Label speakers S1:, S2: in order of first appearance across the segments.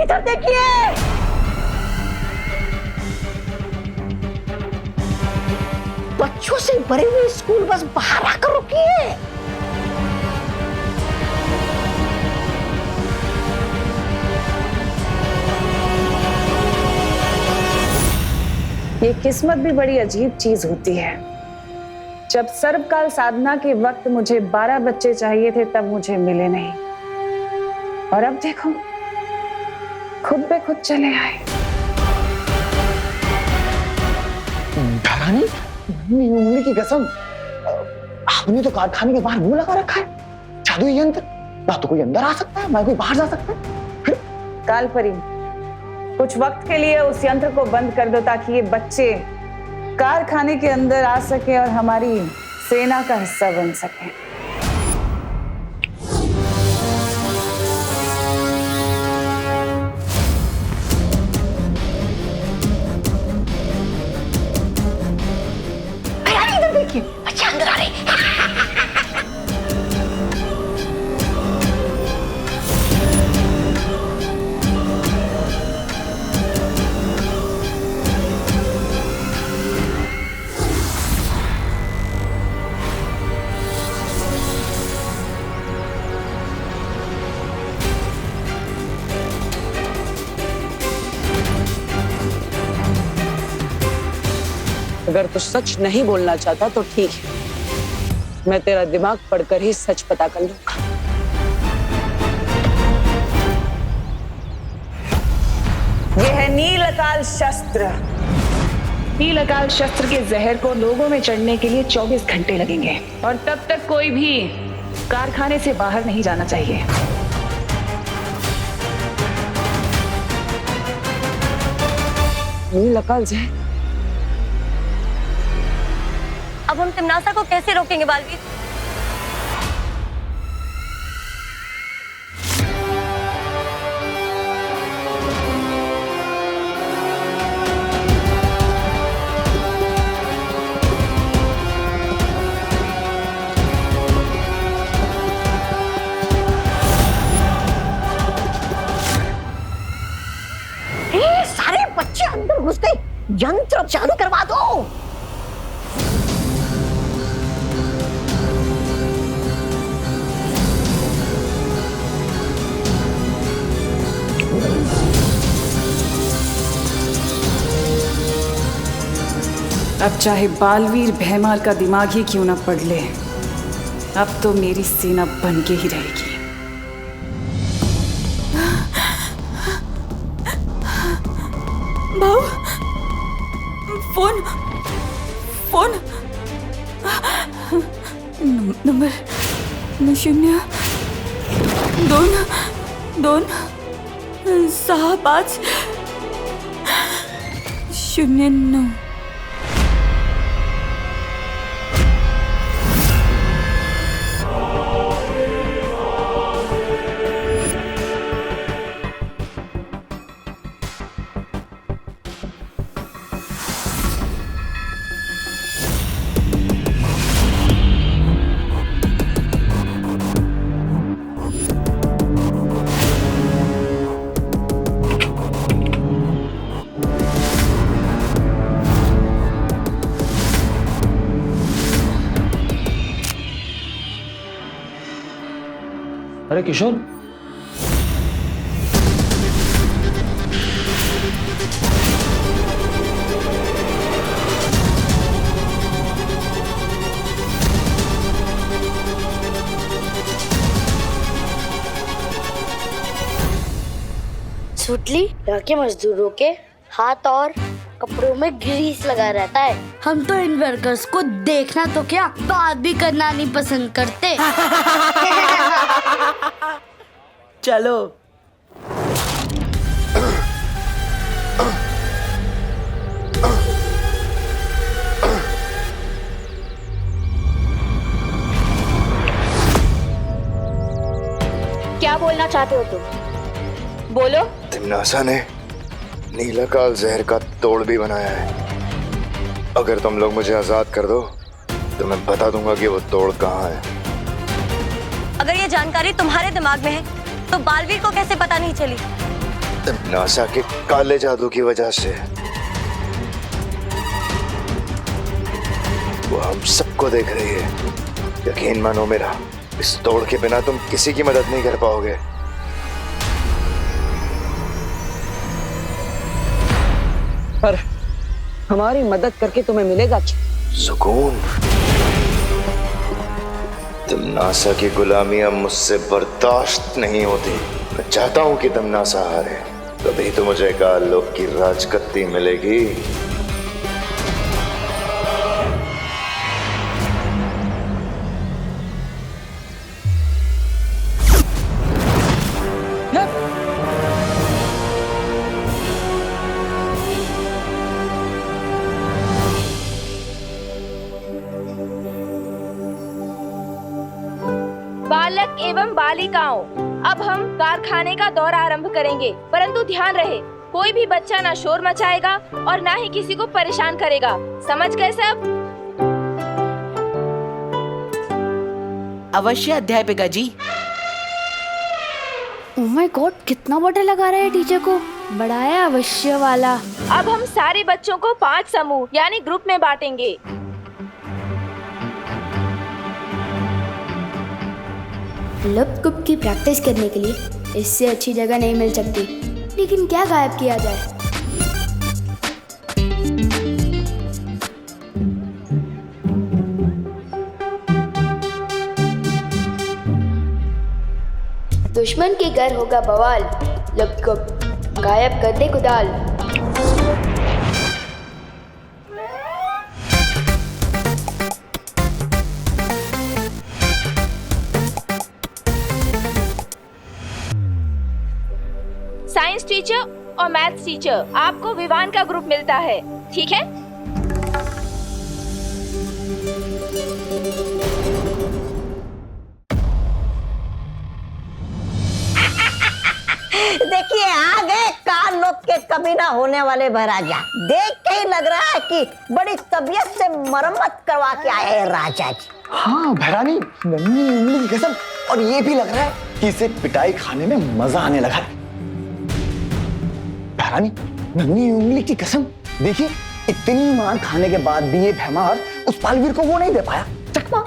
S1: इधर देखिए। बच्चों से भरी हुई स्कूल बस बाहर आकर रुकी है।
S2: ये किस्मत भी बड़ी अजीब चीज होती है। जब सर्वकाल साधना के वक्त मुझे 12 बच्चे चाहिए थे तब मुझे मिले नहीं, और अब देखो खुद पे खुद चले आए।
S3: रानी, उंगली की कसम, आपने तो कारखाने के बाहर मुंह लगा रखा है। जादुई यंत्र, ना तो कोई अंदर आ सकता है ना कोई बाहर जा सकता है।
S2: कालपरी, कुछ वक्त के लिए उस यंत्र को बंद कर दो ताकि ये बच्चे कारखाने के अंदर आ सके और हमारी सेना का हिस्सा बन सके।
S1: इधर देखिए, बच्चे अंदर आ रहे हैं।
S4: अगर तू सच नहीं बोलना चाहता तो ठीक है, मैं तेरा दिमाग पढ़कर ही सच पता कर लूंगा।
S2: यह है नील अकाल शस्त्र। नील अकाल शस्त्र के जहर को लोगों में चढ़ने के लिए 24 घंटे लगेंगे, और तब तक कोई भी कारखाने से बाहर नहीं जाना चाहिए।
S4: नील अकाल जहर?
S5: अब हम तिमनासा को कैसे रोकेंगे बालवीर?
S1: सारे बच्चे अंदर घुस गए, यंत्र चालू करवा दो।
S2: अब चाहे बालवीर भैमार का दिमाग ही क्यों ना पड़ ले, अब तो मेरी सेना बन के ही रहेगी।
S6: भाऊ, फोन फोन नंबर 0-2-2-6-5-09।
S3: अरे किशोर,
S5: सुटली यहाँ के मजदूरों के हाथ और कपड़ों में ग्रीस लगा रहता है। हम तो इन वर्कर्स को देखना तो क्या, बात भी करना नहीं पसंद करते।
S4: चलो।
S5: क्या बोलना चाहते हो तुम? बोलो।
S7: तिमनासा ने नीलाकाल जहर का तोड़ भी बनाया है। अगर तुम लोग मुझे आजाद कर दो तो मैं बता दूंगा कि वो तोड़ कहाँ है।
S5: अगर ये जानकारी तुम्हारे दिमाग में है तो बालवीर को कैसे पता नहीं चली?
S7: नासा के काले जादू की वजह से वो हम सबको देख रही है। यकीन मानो मेरा, इस तोड़ के बिना तुम किसी की मदद नहीं कर पाओगे।
S4: पर हमारी मदद करके तुम्हें मिलेगा क्या?
S7: सुकून। तुम नासा की गुलामी अब मुझसे बर्दाश्त नहीं होती। मैं चाहता हूं कि तुम नासा हारे, तभी तो मुझे काल लोक की राजगद्दी मिलेगी।
S8: बालक एवं बालिकाओं, अब हम कारखाने का दौरा आरंभ करेंगे, परंतु ध्यान रहे कोई भी बच्चा ना शोर मचाएगा और ना ही किसी को परेशान करेगा। समझ गए सब?
S9: अवश्य अध्यापिका जी।
S5: ओह माय गॉड, कितना बड़ा लगा रहा है टीचर को। बड़ा है अवश्य वाला।
S8: अब हम सारे बच्चों को 5 समूह यानी ग्रुप में बांटेंगे।
S5: लप कुप की प्रैक्टिस करने के लिए इससे अच्छी जगह नहीं मिल सकती। लेकिन क्या गायब किया जाए? दुश्मन के घर होगा बवाल, लप कुप गायब कर दे कुदाल।
S8: साइंस टीचर और मैथ्स टीचर, आपको विवान का ग्रुप मिलता है, ठीक है?
S1: देखिए आ गए काल लोक के कभी ना होने वाले महाराजा। देख के ही लग रहा है कि बड़ी तबीयत से मरम्मत करवा के आए हैं राजा जी।
S3: हाँ भैरानी, नन्ही उंगली की कसम। और ये भी लग रहा है कि इसे पिटाई खाने में मजा आने लगा है। भैरानी, नन्ही उंगली की कसम, देखिए इतनी मार खाने के बाद भी ये भैमार उस पालवीर को वो नहीं दे पाया चकमा।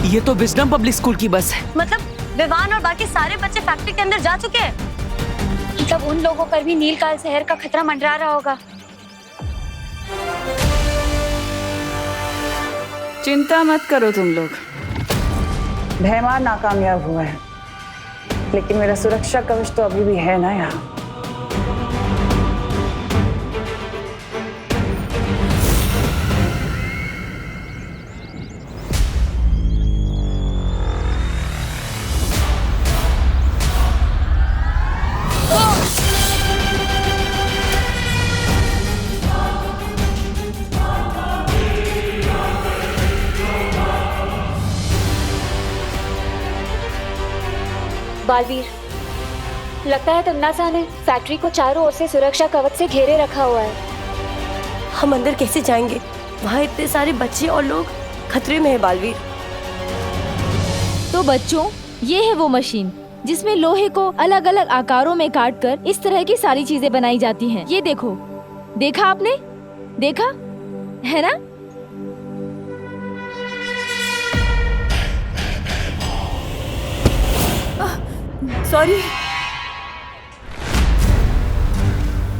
S9: ये तो विजडम पब्लिक स्कूल की बस है।
S10: मतलब विवान और बाकी सारे बच्चे फैक्ट्री के अंदर जा चुके हैं। मतलब उन लोगों पर भी नीलकाल जहर का खतरा मंडरा रहा होगा।
S2: चिंता मत करो तुम लोग, भैमार नाकामयाब हुआ है, लेकिन मेरा सुरक्षा कवच तो अभी भी है ना यहाँ।
S10: बालवीर, लगता है तमन्ना ने फैक्ट्री को चारों ओर से सुरक्षा कवच से घेरे रखा हुआ है।
S6: हम अंदर कैसे जाएंगे? वहाँ इतने सारे बच्चे और लोग खतरे में है बालवीर।
S8: तो बच्चों, ये है वो मशीन जिसमें लोहे को अलग अलग आकारों में काटकर इस तरह की सारी चीजें बनाई जाती हैं। ये देखो, देखा आपने? देखा है ना?
S6: सॉरी।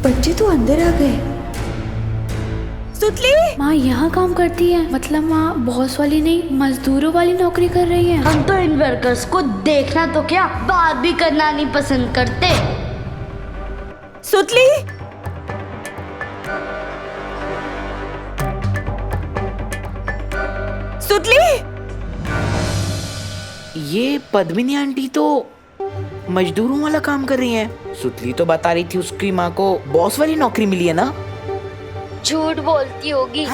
S5: बच्चे तो अंदर आ गए।
S6: सुतली,
S5: माँ यहाँ काम करती है, मतलब माँ बॉस वाली नहीं मजदूरों वाली नौकरी कर रही है।
S11: हम तो इन वर्कर्स को देखना तो क्या, बात भी करना नहीं पसंद करते।
S6: सुतली, सुतली।
S9: ये पद्मिनी आंटी तो मजदूरों वाला काम कर रही हैं। सुतली तो बता रही थी उसकी माँ को बॉस वाली नौकरी मिली है ना।
S11: झूठ बोलती होगी।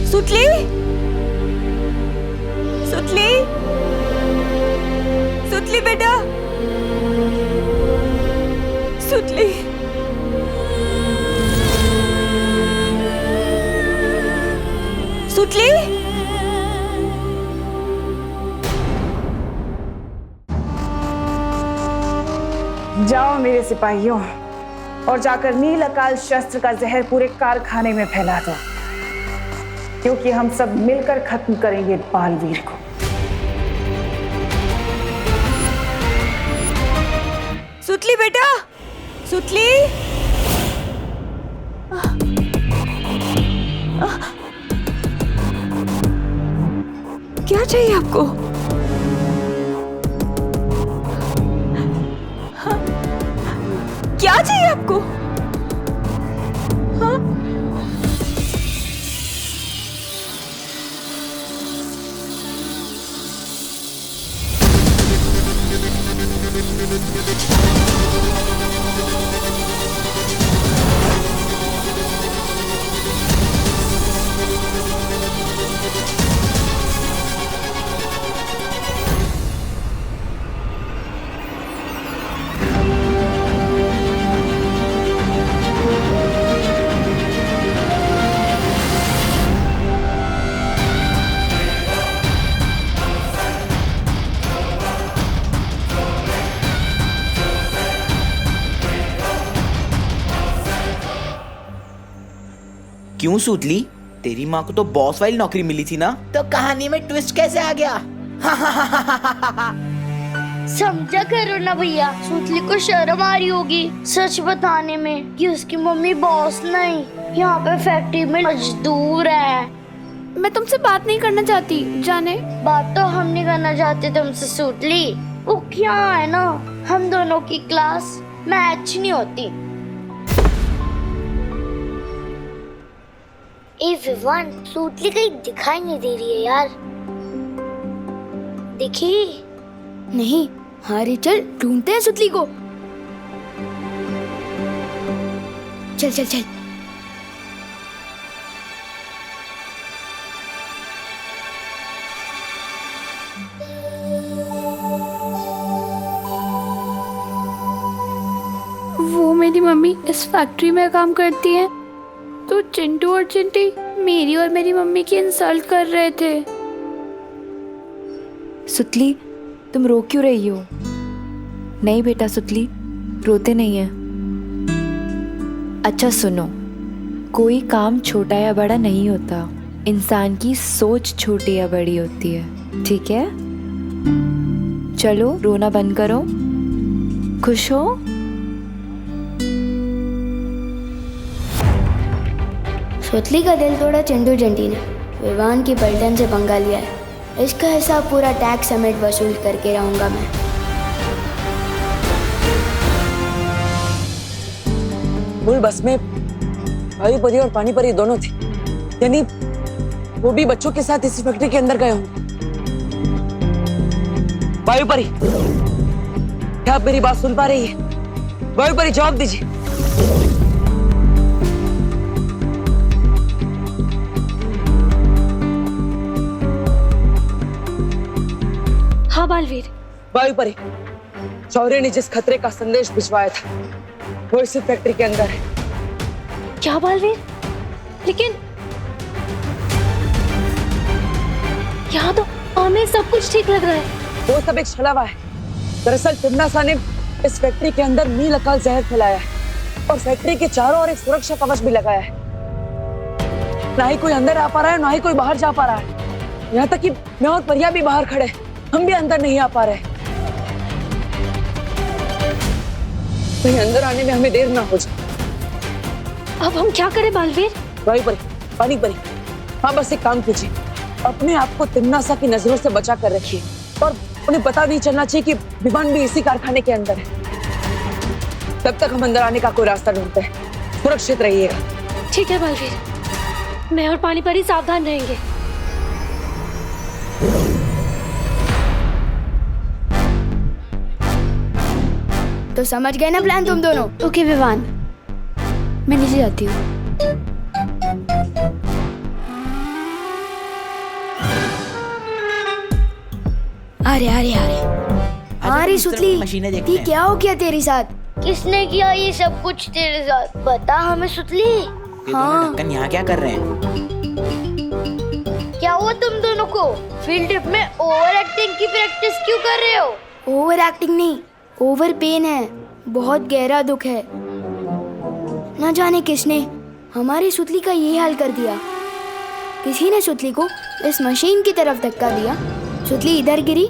S6: सुतली, सुतली, सुतली बेटा, सुतली। सुतली,
S2: जाओ मेरे सिपाहियों और जाकर नील अकाल शस्त्र का जहर पूरे कारखाने में फैला दो, क्योंकि हम सब मिलकर खत्म करेंगे बालवीर को।
S6: सुतली बेटा, सुतली। क्या चाहिए आपको? क्या चाहिए आपको? हाँ?
S9: क्यों सुतली? तेरी माँ को तो बॉस वाली नौकरी मिली थी ना, तो कहानी में ट्विस्ट कैसे आ गया?
S5: समझा करो ना भैया, सुतली को शर्म आ रही होगी सच बताने में कि उसकी मम्मी बॉस नहीं, यहाँ पे फैक्ट्री में मजदूर है।
S10: मैं तुमसे बात नहीं करना चाहती, जाने।
S5: बात तो हम नहीं करना चाहते तुमसे सुतली, वो क्या है ना, हम दोनों की क्लास मैच नहीं होती। ए विवान, सुतली कहीं दिखाई नहीं दे रही है यार। देखी
S10: नहीं, हाँ चल ढूंढते हैं सुतली को। चल चल चल। वो मेरी मम्मी इस फैक्ट्री में काम करती है, तो चिंटू और चिंटी मेरी और मेरी मम्मी की इंसल्ट कर रहे थे।
S12: सुतली, तुम रो क्यों रही हो? नहीं बेटा सुतली, रोते नहीं है। अच्छा सुनो, कोई काम छोटा या बड़ा नहीं होता, इंसान की सोच छोटी या बड़ी होती है, ठीक है? चलो रोना बंद करो, खुश हो?
S5: सुतली का दिल तोड़ा चिंटू चिंटी ने, विवान की पलटन से पंगा लिया है। इसका हिसाब पूरा टैक्स समेत वसूल करके रहूंगा मैं।
S4: मूल बस में भाई परी और पानी परी दोनों थे, यानी वो भी बच्चों के साथ इसी फैक्ट्री के अंदर गए होंगे। वायु परी, क्या आप मेरी बात सुन पा रही है? वायु परी जवाब दीजिए।
S10: हाँ बालवीर।
S4: वायु परी, शौर्य ने जिस खतरे का संदेश भिजवाया था वो इसी फैक्ट्री के अंदर है।
S10: क्या बालवीर? लेकिन यहाँ तो हमें सब कुछ ठीक लग रहा है।
S4: वो सब एक छलावा है। दरअसल तिम्नासा ने इस फैक्ट्री के अंदर नील अकाल जहर फैलाया है और फैक्ट्री के चारों ओर एक सुरक्षा कवच भी लगाया है। ना ही कोई अंदर आ पा रहा है, ना ही कोई बाहर जा पा रहा है। यहाँ तक कि मैं और परिया भी बाहर खड़े, हम भी अंदर नहीं आ पा रहे। कहीं अंदर आने में हमें देर ना हो जाए।
S10: अब हम क्या करें बालवीर?
S4: वायु परी, पानी परी, हाँ बस एक काम कीजिए, अपने आप को तिम्नासा की नजरों से बचा कर रखिए और उन्हें पता नहीं चलना चाहिए कि विमान भी इसी कारखाने के अंदर है। तब तक हम अंदर आने का कोई रास्ता ढूंढते हैं। सुरक्षित रहिएगा।
S10: ठीक है बालवीर, मैं और पानी परी सावधान रहेंगे।
S5: तो समझ गए ना प्लान तुम दोनों?
S10: ओके विवान, मैं नीचे जाती हूँ।
S5: अरे सुतली, ये क्या हो गया तेरे साथ? किसने किया ये सब कुछ तेरे साथ? बता हमें सुतली।
S9: हाँ। ढक्कन यहाँ क्या कर रहे हैं?
S5: तुम दोनों को? फील्ड ट्रिप में ओवर एक्टिंग की प्रैक्टिस क्यों कर रहे हो?
S11: ओवर एक्टिंग नहीं, ओवर पेन है। बहुत गहरा दुख है। न जाने किसने हमारी सुतली का ये हाल कर दिया। किसी ने सुतली को इस मशीन की तरफ धक्का दिया। सुतली इधर गिरी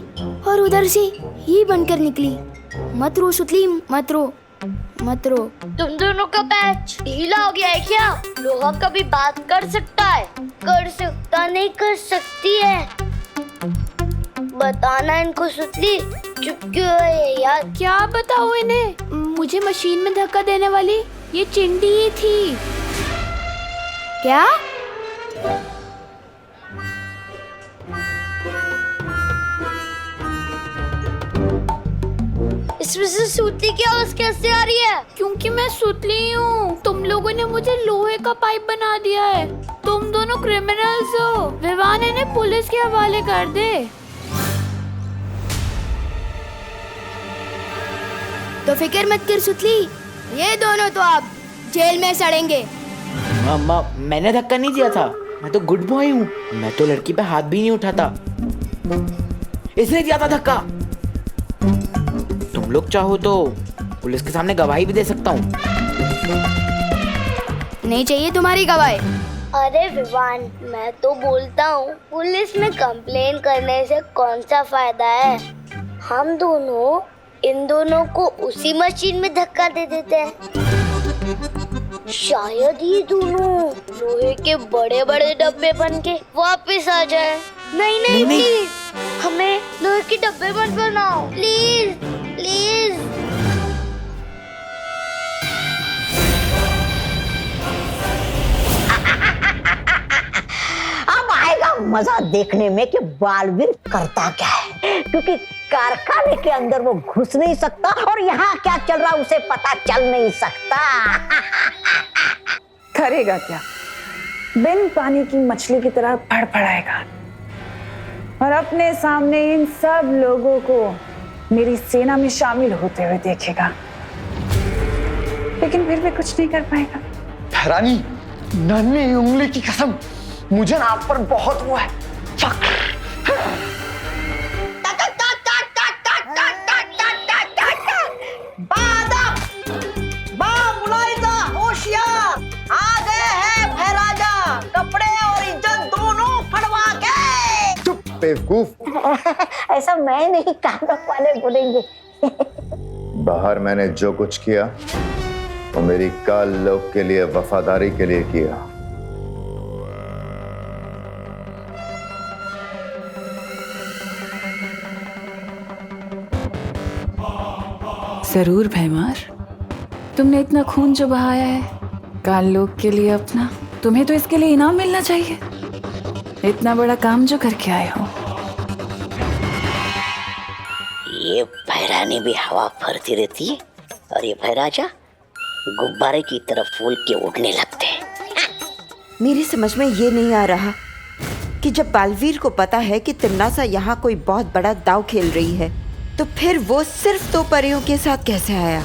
S11: और उधर से ही बनकर निकली। मत रो सुतली, मत रो, मत रो।
S5: तुम दोनों का पैच ढीला हो गया है क्या? लोहा कभी बात कर सकता है? कर सकता नहीं, कर सकती है। बताना इनको सुतली, चुप क्यों है यार?
S11: क्या बताओ इन्हें? मुझे मशीन में धक्का देने वाली ये चिंटी ही थी। क्या?
S5: इसमें से सुतली की आवाज कैसे आ रही है?
S11: क्योंकि मैं सुतली हूँ। तुम लोगों ने मुझे लोहे का पाइप बना दिया है। तुम दोनों क्रिमिनल्स हो। विवान इन्हें पुलिस के हवाले कर दे। तो फिक्र मत कर सुतली, ये दोनों तो आप जेल में सड़ेंगे।
S9: मामा, मैंने धक्का नहीं दिया था। मैं तो गुड बॉय हूँ। मैं तो लड़की पे हाथ भी नहीं उठाता। इसने दिया था धक्का। तुम लोग चाहो तो पुलिस के सामने गवाही भी दे सकता हूँ।
S11: नहीं चाहिए तुम्हारी गवाही।
S5: अरे विवान, मैं तो बोलता हूँ पुलिस में कंप्लेन करने से कौन सा फायदा है? हम दोनों इन दोनों को उसी मशीन में धक्का दे देते हैं। शायद ये दोनों लोहे के बड़े बड़े डब्बे बन के वापस आ जाए। नहीं नहीं प्लीज, हमें लोहे के डब्बे मत बनाओ प्लीज प्लीज।
S1: अब आएगा मजा देखने में कि बालवीर करता क्या है, क्योंकि कारखाने के अंदर वो घुस नहीं सकता और यहाँ क्या चल रहा उसे पता चल नहीं सकता।
S2: करेगा क्या? बिन पानी की मछली की तरह फड़फड़ाएगा और अपने सामने इन सब लोगों को मेरी सेना में शामिल होते हुए देखेगा, लेकिन फिर भी कुछ नहीं कर पाएगा।
S3: रानी, नन्ही उंगली की कसम, मुझे ना आप पर बहुत वो है फक्र।
S7: बेवकूफ।
S1: ऐसा मैं नहीं, कानून वाले बोलेंगे।
S7: बाहर मैंने जो कुछ किया वो मेरी काल लोग के लिए, वफादारी के लिए किया।
S2: जरूर भैमार, तुमने इतना खून जो बहाया है काल लोग के लिए अपना, तुम्हें तो इसके लिए इनाम मिलना चाहिए। इतना बड़ा काम जो करके आए हो।
S1: ये भैरानी भी हवा भरती रहती है और ये भैराजा गुब्बारे की तरफ फूल के उड़ने लगते हैं।
S13: मेरी समझ में ये नहीं आ रहा कि जब बालवीर को पता है कि तिम्नासा यहाँ कोई बहुत बड़ा दांव खेल रही है, तो फिर वो सिर्फ 2 परियों के साथ कैसे आया?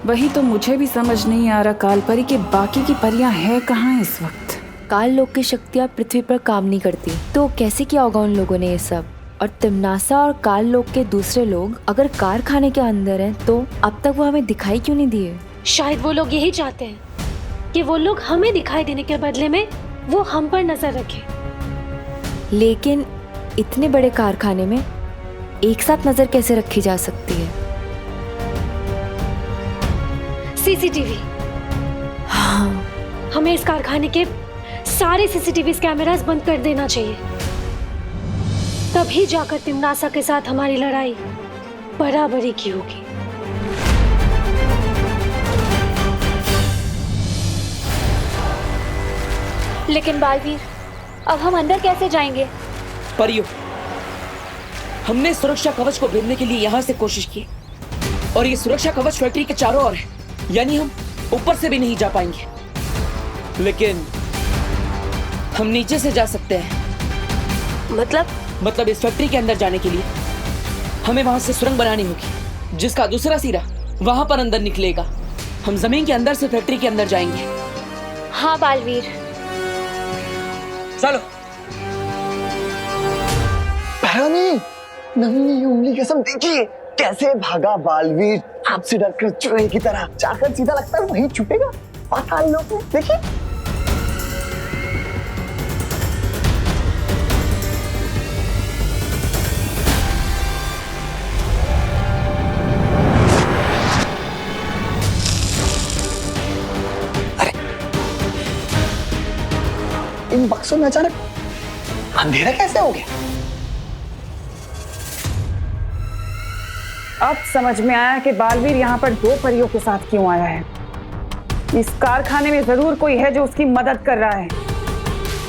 S2: वही तो मुझे भी समझ नहीं आ रहा काल परी के बाकी की परियां हैं कहाँ इस वक्त।
S12: काल लोग की शक्तियाँ पृथ्वी पर काम नहीं करती, तो कैसे किया होगा उन लोगों ने ये सब? और तिम्नासा और काल लोग के दूसरे लोग अगर कारखाने के अंदर हैं, तो अब तक वो हमें दिखाई क्यों नहीं दिए?
S10: शायद वो लोग यही चाहते हैं कि वो लोग हमें दिखाई देने के बदले में वो हम पर नजर रखें।
S12: लेकिन इतने बड़े कारखाने में एक साथ नजर कैसे रखी जा सकती है?
S10: सीसीटीवी।
S12: हाँ,
S10: हमें इस कारखाने के सारे सीसीटीवी कैमरास बंद कर देना चाहिए। तभी जाकर तिम्नासा के साथ हमारी लड़ाई बराबरी की होगी। लेकिन बालवीर, अब हम अंदर कैसे जाएंगे?
S4: परियो, हमने सुरक्षा कवच को भेदने के लिए यहाँ से कोशिश की और ये सुरक्षा कवच फैक्ट्री के चारों ओर है, यानी हम ऊपर से भी नहीं जा पाएंगे। लेकिन हम नीचे से जा सकते हैं। मतलब इस फैक्ट्री के अंदर जाने के लिए हमें वहां से सुरंग बनानी होगी, जिसका दूसरा सिरा वहां पर अंदर निकलेगा। हम जमीन के अंदर से फैक्ट्री के अंदर जाएंगे।
S10: हाँ बालवीर,
S4: चलो।
S3: भैरानी, नन्ही उंगली कसम देखिए कैसे भागा बालवीर, आपसे डरकर चूहे की तरह जाकर सीधा लगता है वहीं छुपेगा पाताल लोक में। देखिए इन बक्सों में अचानक अंधेरा कैसे हो गया?
S2: अब समझ में आया कि बालवीर यहाँ पर 2 परियों के साथ क्यों आया है। इस कारखाने में जरूर कोई है जो उसकी मदद कर रहा है।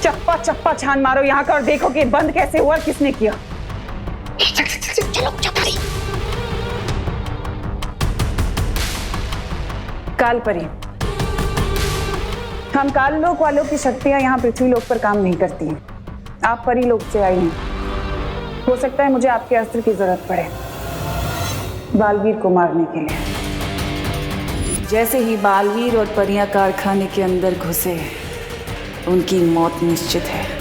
S2: चप्पा चप्पा छान मारो यहाँ का और देखो कि बंद कैसे हुआ, किसने किया।
S1: चलो चपारी।
S2: काल परी, हम काल लोक वालों की शक्तियां यहाँ पृथ्वी लोक पर काम नहीं करती हैं। आप परी लोक से आई हैं। हो सकता है मुझे आपके अस्त्र की जरूरत पड़े बालवीर को मारने के लिए। जैसे ही बालवीर और परियां कारखाने के अंदर घुसे, उनकी मौत निश्चित है।